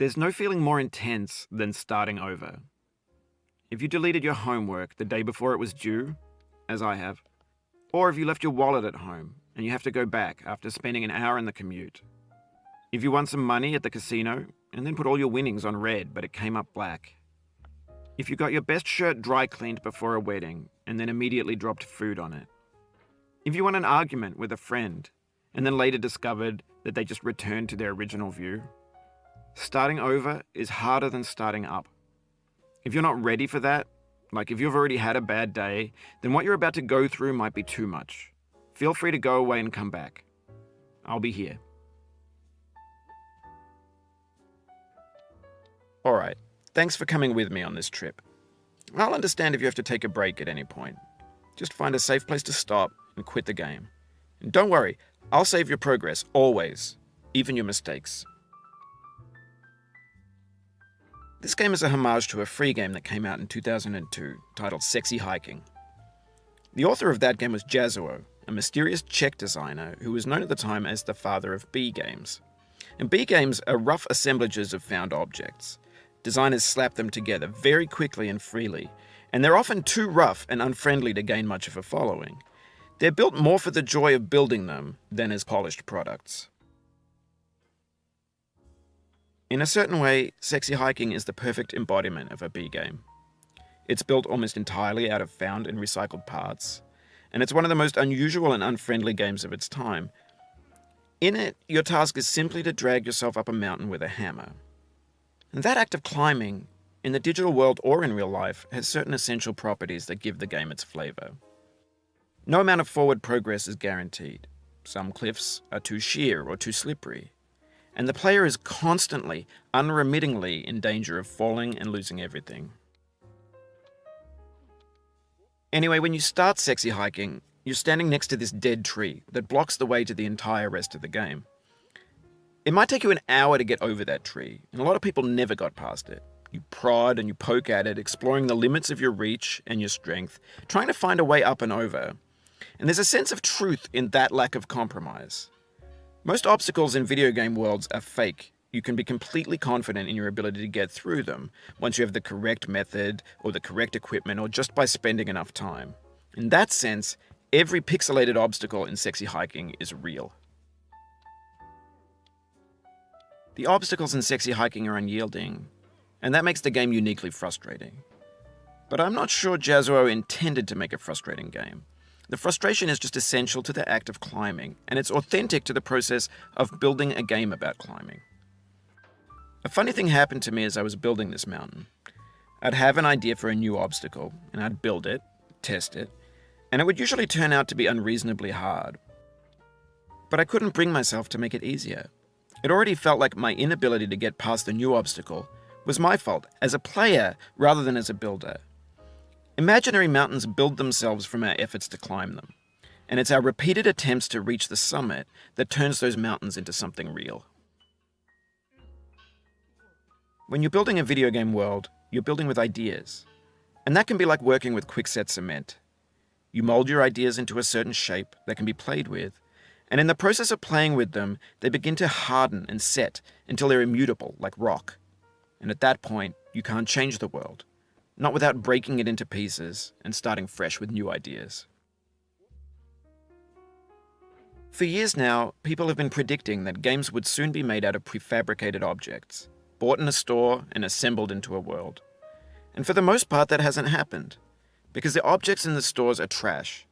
There's no feeling more intense than starting over. If you deleted your homework the day before it was due, as I have, or if you left your wallet at home and you have to go back after spending an hour in the commute. If you won some money at the casino and then put all your winnings on red but it came up black. If you got your best shirt dry cleaned before a wedding and then immediately dropped food on it. If you won an argument with a friend and then later discovered that they just returned to their original view. Starting over is harder than starting up. If you're not ready for that, like if you've already had a bad day, then what you're about to go through might be too much. Feel free to go away and come back. I'll be here. Alright, thanks for coming with me on this trip. I'll understand if you have to take a break at any point. Just find a safe place to stop and quit the game. And don't worry, I'll save your progress, always, even your mistakes. This game is a homage to a free game that came out in 2002, titled Sexy Hiking. The author of that game was Jazzuo, a mysterious Czech designer who was known at the time as the father of B games. And B games are rough assemblages of found objects. Designers slap them together very quickly and freely, and they're often too rough and unfriendly to gain much of a following. They're built more for the joy of building them than as polished products. In a certain way, Sexy Hiking is the perfect embodiment of a B game. It's built almost entirely out of found and recycled parts, and it's one of the most unusual and unfriendly games of its time. In it, your task is simply to drag yourself up a mountain with a hammer. And that act of climbing, in the digital world or in real life, has certain essential properties that give the game its flavor. No amount of forward progress is guaranteed. Some cliffs are too sheer or too slippery. And the player is constantly, unremittingly in danger of falling and losing everything. Anyway, when you start Sexy Hiking, you're standing next to this dead tree that blocks the way to the entire rest of the game. It might take you an hour to get over that tree, and a lot of people never got past it. You prod and you poke at it, exploring the limits of your reach and your strength, trying to find a way up and over. And there's a sense of truth in that lack of compromise. Most obstacles in video game worlds are fake. You can be completely confident in your ability to get through them once you have the correct method or the correct equipment or just by spending enough time. In that sense, every pixelated obstacle in Sexy Hiking is real. The obstacles in Sexy Hiking are unyielding, and that makes the game uniquely frustrating. But I'm not sure Jazzuo intended to make a frustrating game. The frustration is just essential to the act of climbing, and it's authentic to the process of building a game about climbing. A funny thing happened to me as I was building this mountain. I'd have an idea for a new obstacle, and I'd build it, test it, and it would usually turn out to be unreasonably hard. But I couldn't bring myself to make it easier. It already felt like my inability to get past the new obstacle was my fault as a player rather than as a builder. Imaginary mountains build themselves from our efforts to climb them, and it's our repeated attempts to reach the summit that turns those mountains into something real. When you're building a video game world, you're building with ideas, and that can be like working with quickset cement. You mold your ideas into a certain shape that can be played with, and in the process of playing with them, they begin to harden and set until they're immutable, like rock. And at that point, you can't change the world, not without breaking it into pieces and starting fresh with new ideas. For years now, people have been predicting that games would soon be made out of prefabricated objects, bought in a store and assembled into a world. And for the most part, that hasn't happened, because the objects in the stores are trash.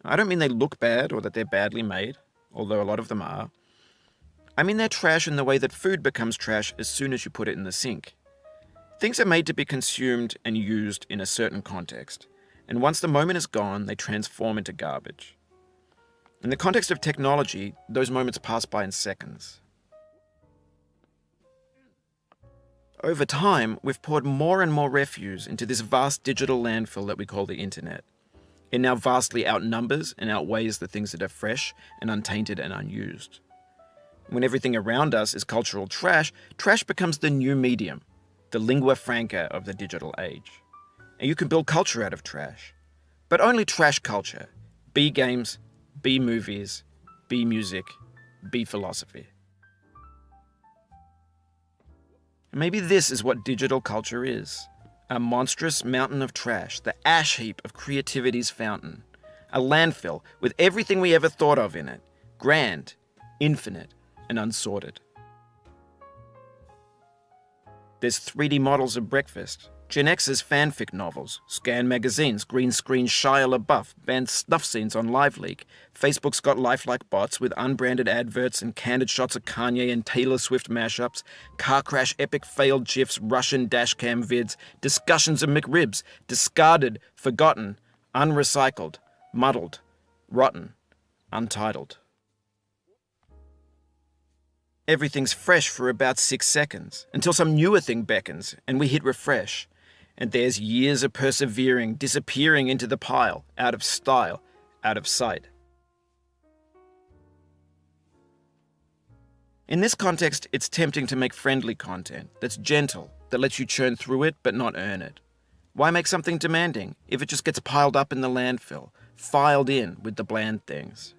I don't mean they look bad or that they're badly made, although a lot of them are. I mean they're trash in the way that food becomes trash as soon as you put it in the sink. Things are made to be consumed and used in a certain context, and once the moment is gone, they transform into garbage. In the context of technology, those moments pass by in seconds. Over time, we've poured more and more refuse into this vast digital landfill that we call the internet. It now vastly outnumbers and outweighs the things that are fresh and untainted and unused. When everything around us is cultural trash, trash becomes the new medium, the lingua franca of the digital age. And you can build culture out of trash. But only trash culture. B games, B movies, B music, B philosophy. And maybe this is what digital culture is. A monstrous mountain of trash, the ash heap of creativity's fountain. A landfill with everything we ever thought of in it. Grand, infinite, and unsorted. There's 3D models of breakfast, Gen X's fanfic novels, scan magazines, green screen Shia LaBeouf, banned snuff scenes on LiveLeak. Facebook's got lifelike bots with unbranded adverts and candid shots of Kanye and Taylor Swift mashups, car crash epic failed GIFs, Russian dashcam vids, discussions of McRibs, discarded, forgotten, unrecycled, muddled, rotten, untitled. Everything's fresh for about 6 seconds, until some newer thing beckons, and we hit refresh. And there's years of persevering, disappearing into the pile, out of style, out of sight. In this context, it's tempting to make friendly content that's gentle, that lets you churn through it but not earn it. Why make something demanding if it just gets piled up in the landfill, filed in with the bland things?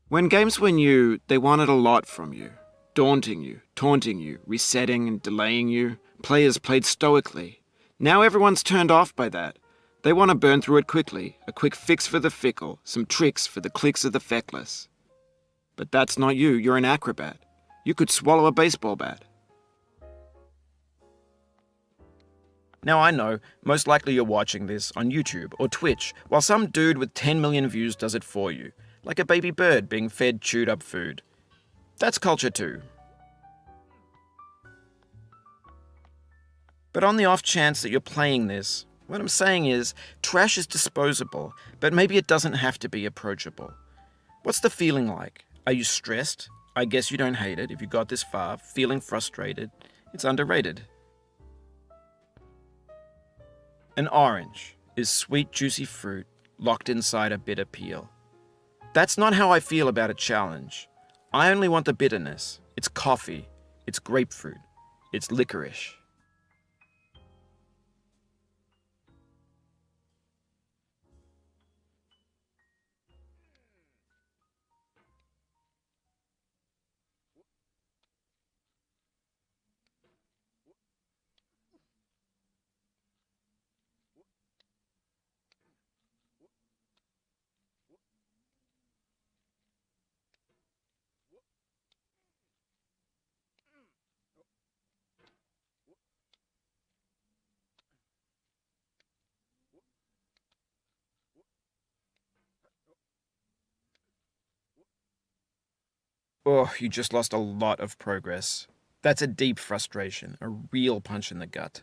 When games were new, they wanted a lot from you. Daunting you, taunting you, resetting and delaying you. Players played stoically. Now everyone's turned off by that. They want to burn through it quickly, a quick fix for the fickle, some tricks for the clicks of the feckless. But that's not you, you're an acrobat. You could swallow a baseball bat. Now I know, most likely you're watching this on YouTube or Twitch, while some dude with 10 million views does it for you, like a baby bird being fed chewed up food. That's culture too. But on the off chance that you're playing this, what I'm saying is, trash is disposable, but maybe it doesn't have to be approachable. What's the feeling like? Are you stressed? I guess you don't hate it if you got this far. Feeling frustrated? It's underrated. An orange is sweet, juicy fruit locked inside a bitter peel. That's not how I feel about a challenge. I only want the bitterness. It's coffee. It's grapefruit. It's licorice. Oh, you just lost a lot of progress. That's a deep frustration, a real punch in the gut.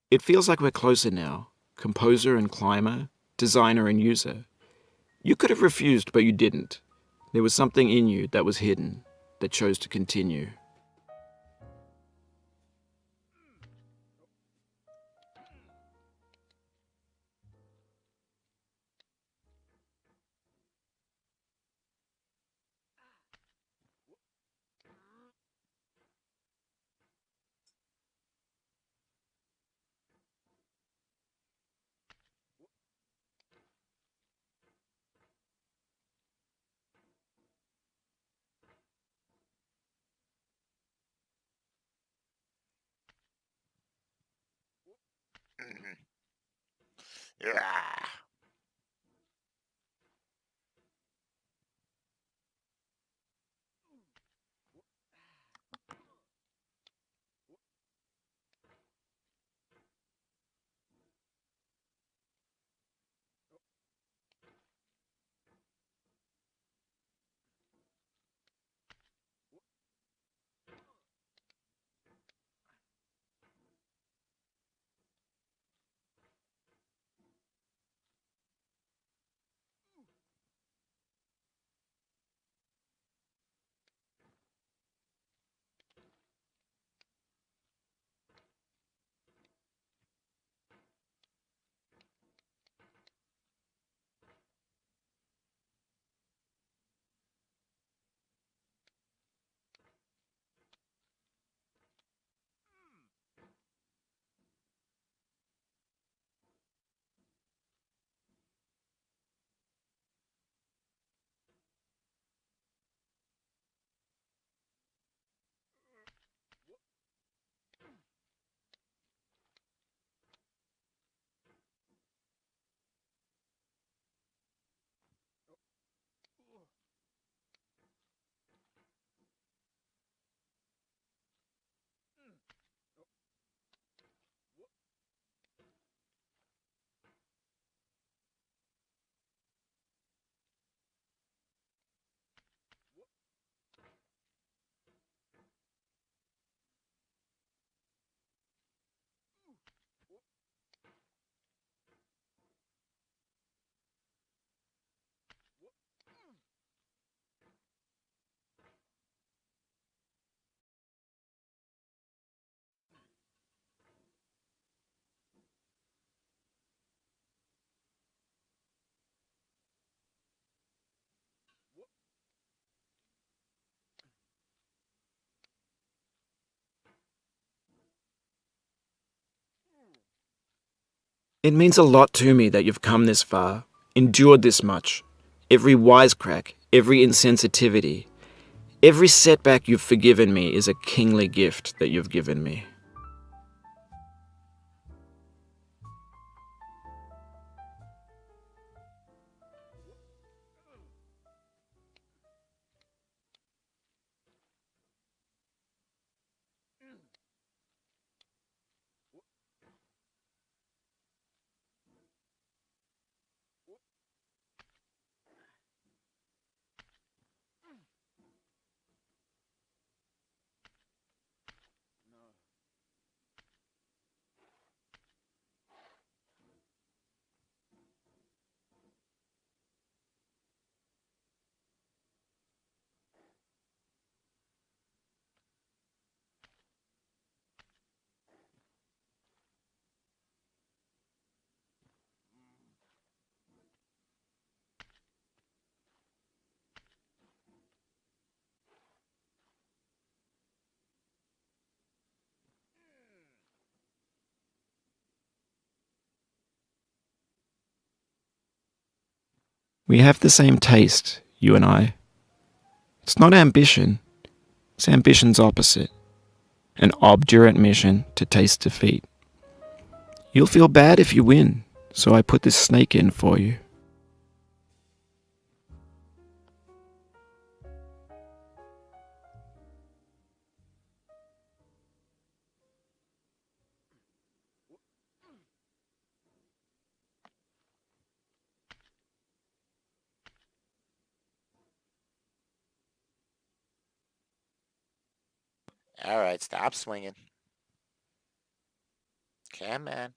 It feels like we're closer now, composer and climber, designer and user. You could have refused, but you didn't. There was something in you that was hidden, that chose to continue. Yeah. It means a lot to me that you've come this far, endured this much. Every wisecrack, every insensitivity, every setback you've forgiven me is a kingly gift that you've given me. We have the same taste, you and I. It's not ambition, it's ambition's opposite. An obdurate mission to taste defeat. You'll feel bad if you win, so I put this snake in for you. All right, stop swinging. Come on.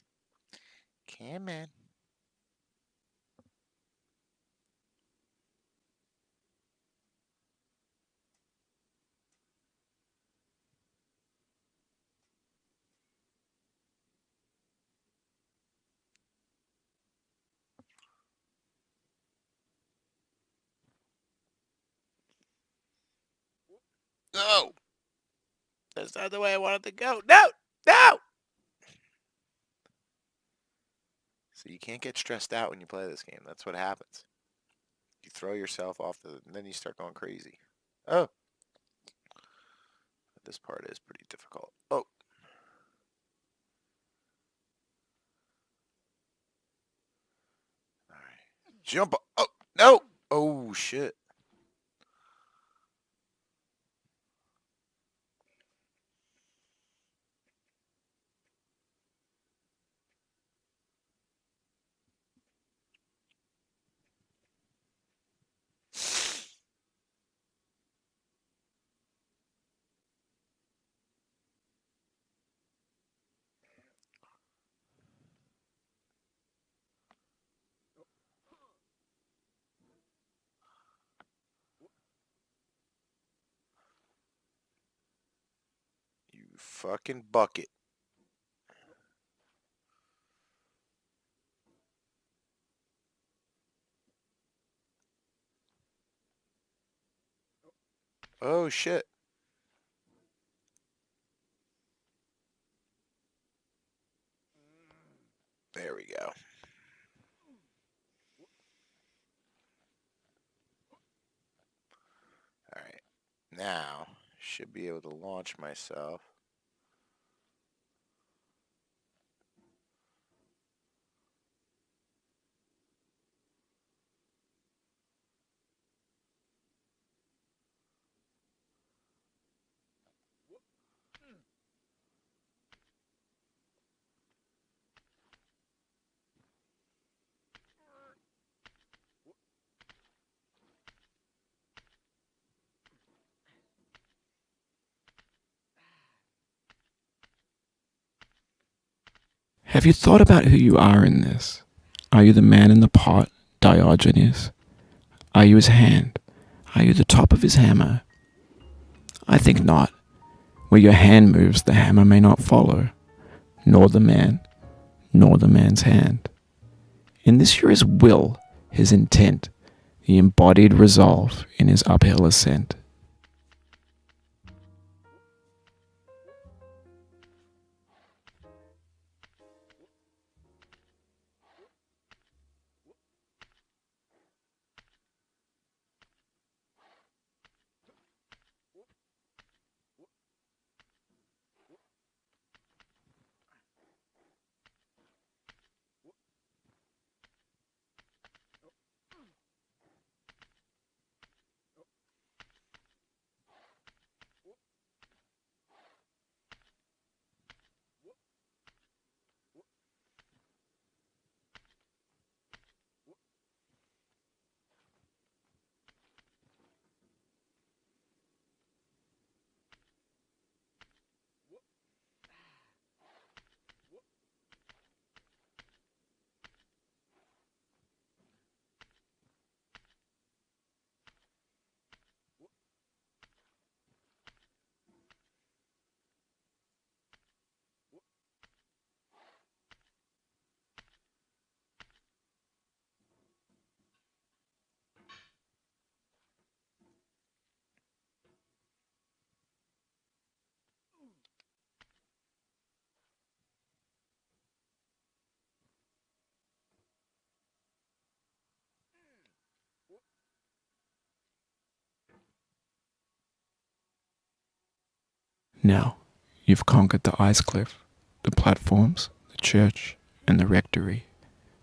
Come on. No! That's not the way I wanted to go. No! No! So you can't get stressed out when you play this game. That's what happens. You throw yourself off and then you start going crazy. Oh. This part is pretty difficult. Oh. Alright. Jump. Oh, no! Oh, shit. You fucking bucket. Oh, shit. There we go. Alright. Now, should be able to launch myself. Have you thought about who you are in this? Are you the man in the pot, Diogenes? Are you his hand? Are you the top of his hammer? I think not. Where your hand moves, the hammer may not follow, nor the man, nor the man's hand. In this you're his will, his intent, the embodied resolve in his uphill ascent. Now, you've conquered the ice cliff, the platforms, the church, and the rectory,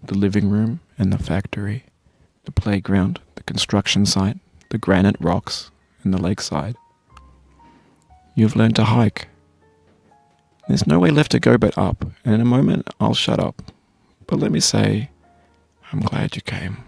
the living room and the factory, the playground, the construction site, the granite rocks, and the lakeside. You've learned to hike. There's no way left to go but up, and in a moment I'll shut up. But let me say, I'm glad you came.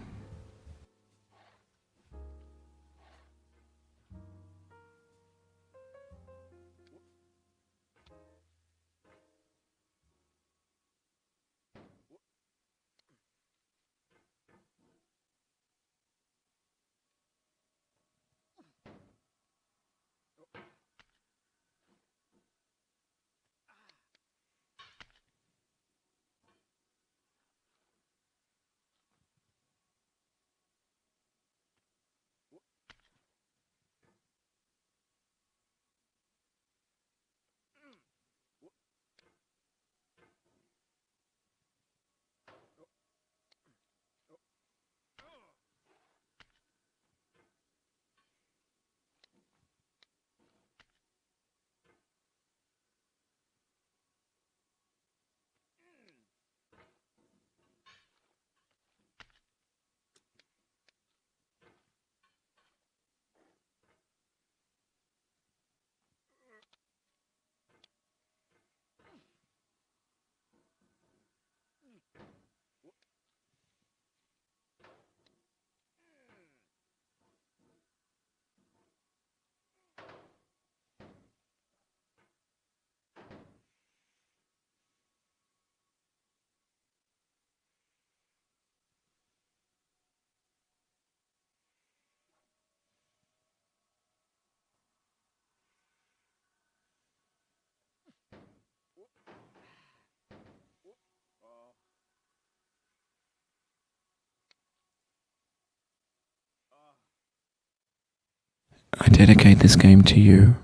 I dedicate this game to you,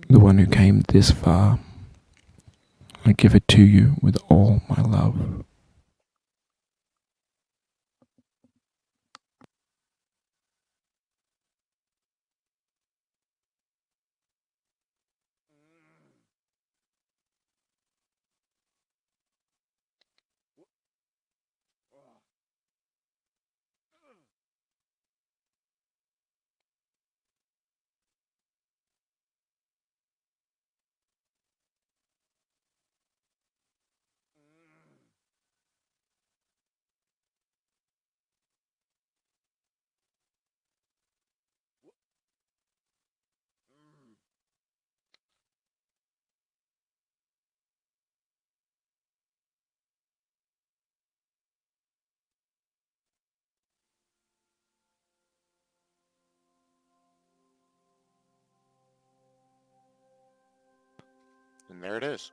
the one who came this far. I give it to you with all my love. And there it is.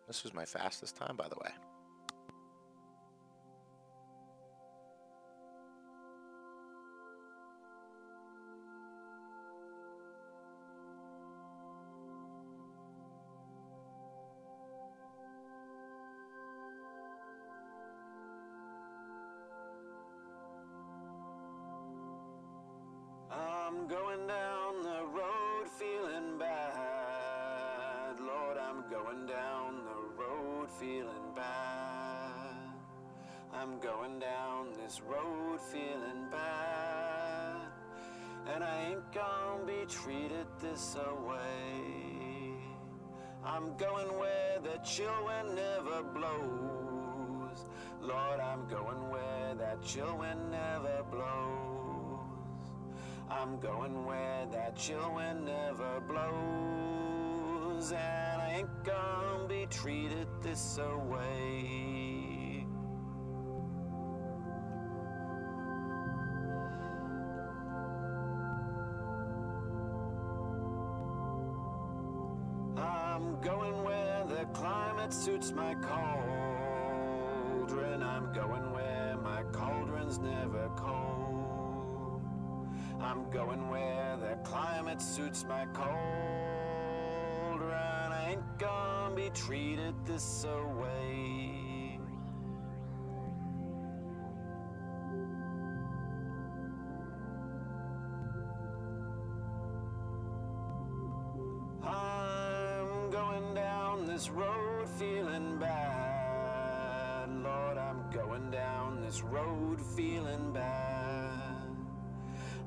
This was my fastest time, by the way. I'm going down the road feeling bad. Lord, I'm going down the road feeling bad. I'm going down this road feeling bad. And I ain't gonna be treated this away. I'm going where the chill wind never blows. Lord, I'm going where that chill wind never blows. I'm going where that chill wind never blows. And I ain't gonna be treated this away. I'm going where the climate suits my cauldron. I'm going where my cauldron's never cold. I'm going where the climate suits my cauldron. I ain't gonna be treated this away. I'm going down this road feeling bad. Lord, I'm going down this road feeling bad.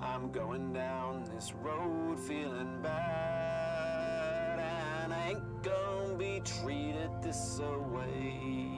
I'm going down this road feeling bad. And I ain't gonna be treated this away.